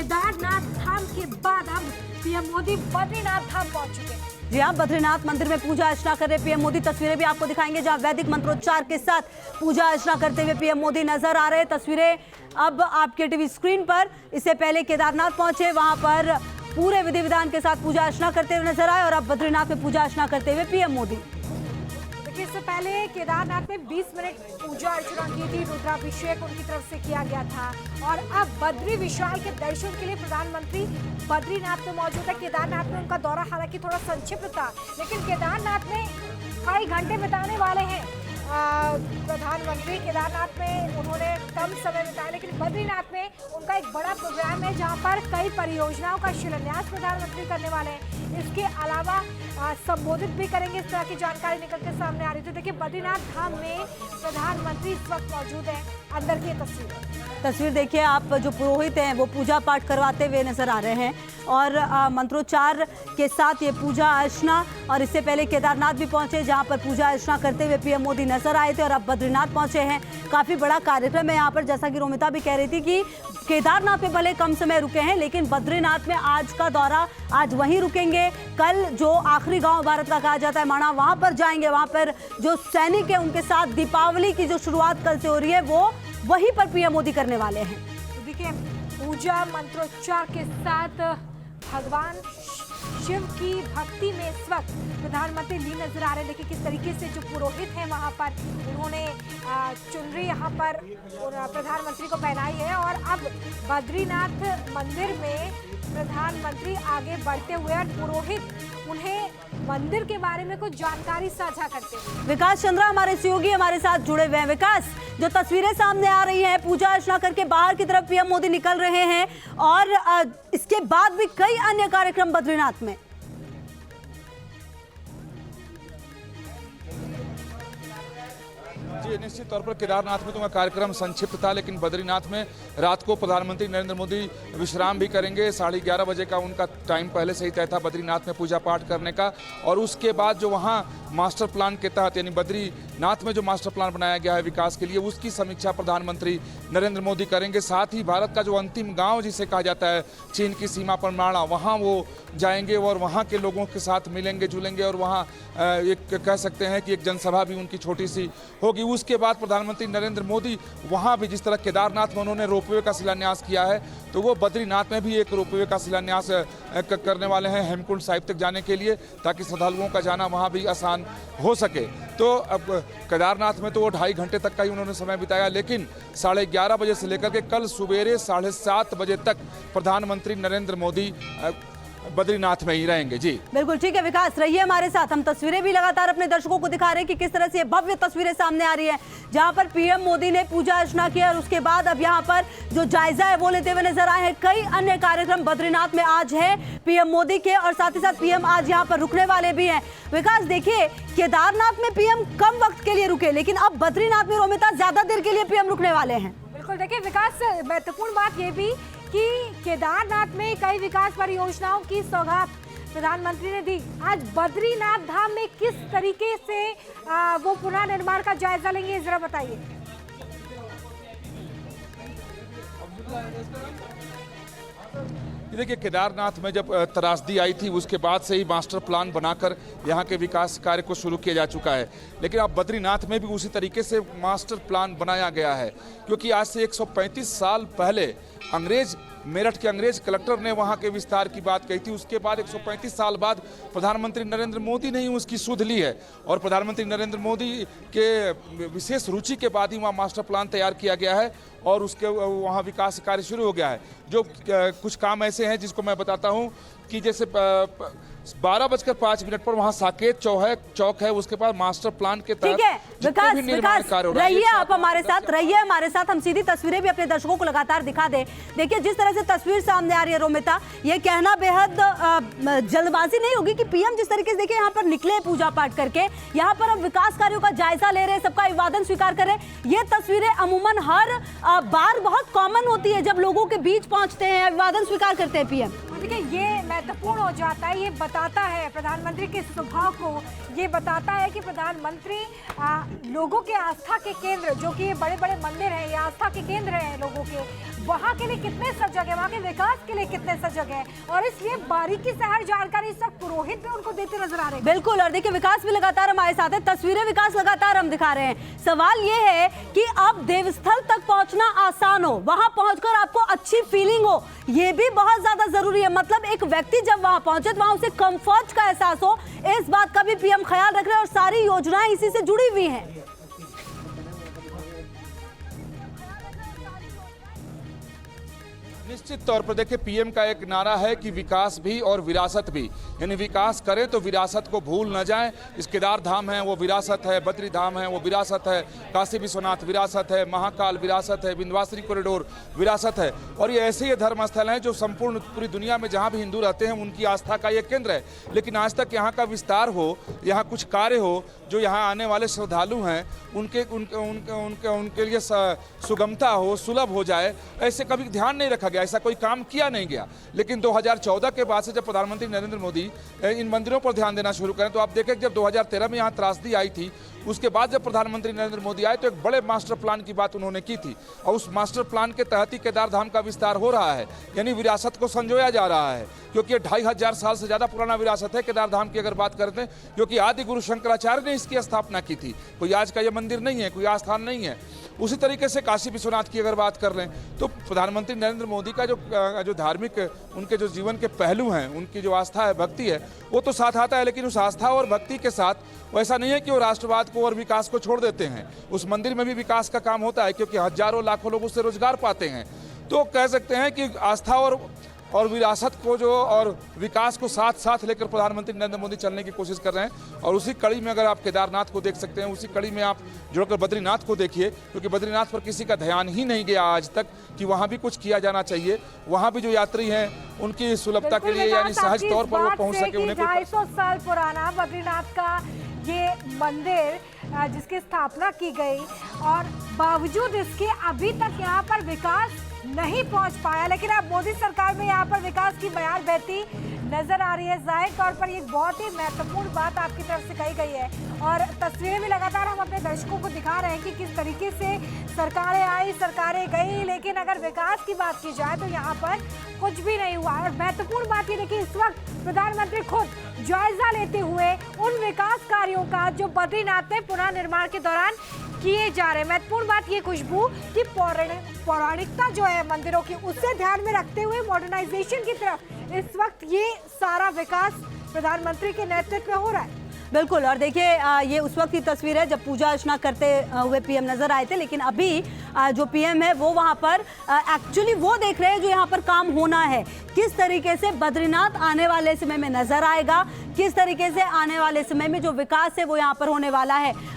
केदारनाथ धाम के बाद अब पीएम मोदी बद्रीनाथ धाम पहुंच चुके हैं। जी हाँ, बद्रीनाथ मंदिर में पूजा अर्चना कर रहे पीएम मोदी। तस्वीरें भी आपको दिखाएंगे जहां वैदिक मंत्रोच्चार के साथ पूजा अर्चना करते हुए पीएम मोदी नजर आ रहे हैं। तस्वीरें अब आपके टीवी स्क्रीन पर। इससे पहले केदारनाथ पहुंचे, वहां पर पूरे विधि विधान के साथ पूजा अर्चना करते हुए नजर आए और अब बद्रीनाथ में पूजा अर्चना करते हुए पीएम मोदी। देखिए, इससे पहले केदारनाथ में 20 मिनट पूजा अर्चना की थी, रुद्राभिषेक उनकी तरफ से किया गया था और अब बद्री विशाल के दर्शन के लिए प्रधानमंत्री बद्रीनाथ में मौजूद है। केदारनाथ में उनका दौरा हालांकि थोड़ा संक्षिप्त था, लेकिन केदारनाथ में कई घंटे बिताने वाले हैं प्रधानमंत्री। केदारनाथ में उन्होंने कम समय बिताया, लेकिन बद्रीनाथ में उनका एक बड़ा प्रोग्राम है जहां पर कई परियोजनाओं का शिलान्यास प्रधानमंत्री करने वाले हैं। इसके अलावा संबोधित भी करेंगे, इस तरह की जानकारी निकल के सामने आ रही थी। देखिए, बद्रीनाथ धाम में प्रधानमंत्री इस वक्त मौजूद है। अंदर की तस्वीर देखिए आप, जो पुरोहित हैं वो पूजा पाठ करवाते हुए नजर आ रहे हैं और मंत्रोच्चार के साथ ये पूजा अर्चना। और इससे पहले केदारनाथ भी पहुंचे जहां पर पूजा अर्चना करते हुए पीएम मोदी नजर आए थे और अब बद्रीनाथ पहुंचे हैं। काफी बड़ा कार्यक्रम है यहाँ पर, जैसा कि रोमिता भी कह रही थी कि केदारनाथ में भले कम समय रुके हैं लेकिन बद्रीनाथ में आज का दौरा आज वहीं रुकेंगे। कल जो आखिरी गांव भारत का कहा जाता है माणा, वहां पर जाएंगे। वहां पर जो सैनिक है उनके साथ दीपावली की जो शुरुआत कल से हो रही है वो वहीं पर पीएम मोदी करने वाले हैं। तो देखिए, पूजा मंत्रोच्चार के साथ भगवान शिव की भक्ति में इस वक्त प्रधानमंत्री ली नजर आ रहे हैं। देखिए किस तरीके से जो पुरोहित हैं वहां पर उन्होंने चुनरी यहाँ पर प्रधानमंत्री को पहनाई है और अब बद्रीनाथ मंदिर में प्रधानमंत्री आगे बढ़ते हुए और पुरोहित उन्हें मंदिर के बारे में कुछ जानकारी साझा करते हैं। विकास चंद्रा हमारे सहयोगी हमारे साथ जुड़े हुए हैं। विकास, जो तस्वीरें सामने आ रही हैं, पूजा अर्चना करके बाहर की तरफ पीएम मोदी निकल रहे हैं और इसके बाद भी कई अन्य कार्यक्रम बद्रीनाथ में। जी, निश्चित तौर पर केदारनाथ में तो कार्यक्रम संक्षिप्त था, लेकिन बद्रीनाथ में रात को प्रधानमंत्री नरेंद्र मोदी विश्राम भी करेंगे। 11:30 बजे का उनका टाइम पहले से ही तय था बद्रीनाथ में पूजा पाठ करने का। और उसके बाद जो वहाँ मास्टर प्लान के तहत यानी बद्रीनाथ में जो मास्टर प्लान बनाया गया है विकास के लिए, उसकी समीक्षा प्रधानमंत्री नरेंद्र मोदी करेंगे। साथ ही भारत का जो अंतिम गाँव जिसे कहा जाता है चीन की सीमा पर माणा, वहाँ वो जाएंगे और वहाँ के लोगों के साथ मिलेंगे जुलेंगे और वहाँ एक कह सकते हैं कि एक जनसभा भी उनकी छोटी सी होगी। उसके बाद प्रधानमंत्री नरेंद्र मोदी वहाँ भी, जिस तरह केदारनाथ में उन्होंने रोपवे का शिलान्यास किया है, तो वो बद्रीनाथ में भी एक रोपवे का शिलान्यास करने वाले हैं हेमकुंड साहिब तक जाने के लिए, ताकि श्रद्धालुओं का जाना वहाँ भी आसान हो सके। तो अब केदारनाथ में तो वो 2.5 घंटे तक का ही उन्होंने समय बिताया, लेकिन 11:30 बजे से लेकर के कल सुबेरे 7:30 बजे तक प्रधानमंत्री नरेंद्र मोदी बद्रीनाथ में ही रहेंगे। जी बिल्कुल ठीक है विकास, रहिए हमारे साथ। हम तस्वीरें भी लगातार अपने दर्शकों को दिखा रहे हैं कि किस तरह से भव्य तस्वीरें सामने आ रही है जहां पर पीएम मोदी ने पूजा अर्चना किया और उसके बाद अब यहां पर जो जायजा है वो लेते हुए नजर आए हैं। कई अन्य कार्यक्रम बद्रीनाथ में आज है पीएम मोदी के और साथ ही साथ पीएम आज यहाँ पर रुकने वाले भी हैं। विकास, देखिए केदारनाथ में पीएम कम वक्त के लिए रुके, लेकिन अब बद्रीनाथ में रोमिता ज्यादा देर के लिए पीएम रुकने वाले हैं। बिल्कुल, देखिए विकास, महत्वपूर्ण बात ये भी कि केदारनाथ में कई विकास परियोजनाओं की सौगात प्रधानमंत्री ने दी। आज बद्रीनाथ धाम में किस तरीके से वो पुनर्निर्माण का जायजा लेंगे, जरा बताइए। देखिए, केदारनाथ में जब त्रासदी आई थी उसके बाद से ही मास्टर प्लान बनाकर यहाँ के विकास कार्य को शुरू किया जा चुका है, लेकिन अब बद्रीनाथ में भी उसी तरीके से मास्टर प्लान बनाया गया है। क्योंकि आज से 135 साल पहले मेरठ के अंग्रेज कलेक्टर ने वहाँ के विस्तार की बात कही थी। उसके बाद 135 साल बाद प्रधानमंत्री नरेंद्र मोदी ने ही उसकी सुध ली है और प्रधानमंत्री नरेंद्र मोदी के विशेष रुचि के बाद ही वहाँ मास्टर प्लान तैयार किया गया है और उसके वहाँ विकास कार्य शुरू हो गया है। जो कुछ काम ऐसे हैं जिसको मैं बताता हूँ कि जैसे 12:05 पर वहाँ साकेत चौक है, उसके बाद मास्टर प्लान के तहत विकास रहिए आप हमारे साथ, रहिए हमारे साथ। हम सीधी तस्वीरें भी अपने दर्शकों को लगातार दिखा दें। देखिए जिस तरह से तस्वीर सामने आ रही है रोमिता, ये कहना बेहद जल्दबाजी नहीं होगी कि पीएम जिस तरीके से देखिए यहाँ पर निकले पूजा पाठ करके, यहाँ पर अब विकास कार्यों का जायजा ले रहे हैं, सबका अभिवादन स्वीकार कर रहे हैं। ये तस्वीरें अमूमन हर बार बहुत कॉमन होती है, जब लोगों के बीच पहुंचते हैं अभिवादन स्वीकार करते हैं पीएम। देखिए ये महत्वपूर्ण हो जाता है, ये बताता है प्रधानमंत्री के स्वभाव को, ये बताता है कि प्रधानमंत्री लोगों के आस्था के केंद्र, जो कि ये बड़े बड़े मंदिर हैं, ये आस्था के केंद्र हैं लोगों के, वहां के लिए कितने सजग है, वहां के विकास के लिए कितने सजग है, और इसलिए बारीकी से हर जानकारी इस वक्त पुरोहित भी उनको देते नजर आ रहे हैं। बिल्कुल, और देखिए विकास भी लगातार हमारे साथ है, तस्वीरें विकास लगातार हम दिखा रहे हैं। सवाल ये है कि अब देवस्थल तक पहुंचना आसान हो, वहां पहुंचकर आपको अच्छी फीलिंग हो, ये भी बहुत ज्यादा जरूरी है। मतलब एक व्यक्ति जब वहां पहुंचे तो वहां उसे कंफर्ट का एहसास हो, इस बात का भी पीएम ख्याल रख रहे हैं और सारी योजनाएं इसी से जुड़ी हुई हैं। निश्चित तौर पर देखिए, पीएम का एक नारा है कि विकास भी और विरासत भी, यानी विकास करें तो विरासत को भूल न जाएं। इस केदार धाम है वो विरासत है, बद्री धाम है वो विरासत है, काशी विश्वनाथ विरासत है, महाकाल विरासत है, विंध्यवासिनी कॉरिडोर विरासत है। और ये ऐसे ही धर्म स्थल हैं जो संपूर्ण पूरी दुनिया में जहाँ भी हिंदू रहते हैं उनकी आस्था का ये केंद्र है। लेकिन आज तक यहाँ का विस्तार हो, यहाँ कुछ कार्य हो जो यहाँ आने वाले श्रद्धालु हैं उनके लिए सुगमता हो, सुलभ हो जाए, ऐसे कभी ध्यान नहीं रखा गया, ऐसा कोई काम किया नहीं गया। लेकिन 2014 के बाद से जब प्रधानमंत्री नरेंद्र मोदी इन मंदिरों पर ध्यान देना शुरू करें, तो आप देखें जब 2013 में यहाँ त्रासदी आई थी, उसके बाद जब प्रधानमंत्री नरेंद्र मोदी आए तो एक बड़े मास्टर प्लान की बात उन्होंने की थी, और उस मास्टर प्लान के तहत ही केदार धाम का विस्तार हो रहा है, यानी विरासत को संजोया जा रहा है। क्योंकि ये 2500 साल से ज़्यादा पुराना विरासत है केदार धाम की अगर बात करते हैं, क्योंकि आदि गुरु शंकराचार्य ने इसकी स्थापना की थी। कोई आज का ये मंदिर नहीं है, कोई आस्थान नहीं है। उसी तरीके से काशी विश्वनाथ की अगर बात कर लें तो प्रधानमंत्री नरेंद्र मोदी का जो धार्मिक उनके जो जीवन के पहलू हैं, उनकी जो आस्था है, भक्ति है, वो तो साथ आता है। लेकिन उस आस्था और भक्ति के साथ वैसा नहीं है कि वो राष्ट्रवाद को और विकास को छोड़ देते हैं। उस मंदिर में भी विकास का काम होता है, क्योंकि हजारों लाखों लोग उससे रोजगार पाते हैं। तो कह सकते हैं कि आस्था और विरासत को और विकास को साथ साथ लेकर प्रधानमंत्री नरेंद्र मोदी चलने की कोशिश कर रहे हैं। और उसी कड़ी में अगर आप केदारनाथ को देख सकते हैं, उसी कड़ी में आप जुड़कर बद्रीनाथ को देखिए, क्योंकि बद्रीनाथ पर किसी का ध्यान ही नहीं गया आज तक कि वहाँ भी कुछ किया जाना चाहिए। वहाँ भी जो यात्री हैं उनकी सुलभता के लिए, यानी सहज तौर पर वो पहुँच सके। उन्हें 250 साल पुराना बद्रीनाथ का ये मंदिर जिसकी स्थापना की गई, और बावजूद इसके अभी तक यहाँ पर विकास नहीं पहुंच पाया। लेकिन अब मोदी सरकार में यहाँ पर विकास की बयान बहती नजर आ रही है। जाहिर तौर पर ये बहुत ही महत्वपूर्ण बात आपकी तरफ से कही गई है, और तस्वीरें भी लगातार हम अपने दर्शकों को दिखा रहे हैं कि किस तरीके से सरकारें आई, सरकारें गई, लेकिन अगर विकास की बात की जाए तो यहाँ पर कुछ भी नहीं हुआ। और महत्वपूर्ण बात ये देखिए, इस वक्त प्रधानमंत्री खुद जायजा लेते हुए उन विकास कार्यों का जो बद्रीनाथ में पुनः निर्माण के दौरान किए जा रहे हैं। महत्वपूर्ण बात ये खुशबू कि पौराणिकता जो है मंदिरों की, उससे ध्यान में रखते हुए मॉडर्नाइजेशन की तरफ इस वक्त ये सारा विकास प्रधानमंत्री के नेतृत्व में हो रहा है। बिल्कुल, और देखिए ये उस वक्त की तस्वीर है जब पूजा अर्चना करते हुए पीएम नजर आए थे। लेकिन अभी जो पीएम है वो वहां पर एक्चुअली वो देख रहे हैं जो यहाँ पर काम होना है, किस तरीके से बद्रीनाथ आने वाले समय में नजर आएगा, किस तरीके से आने वाले समय में जो विकास है वो यहाँ पर होने वाला है।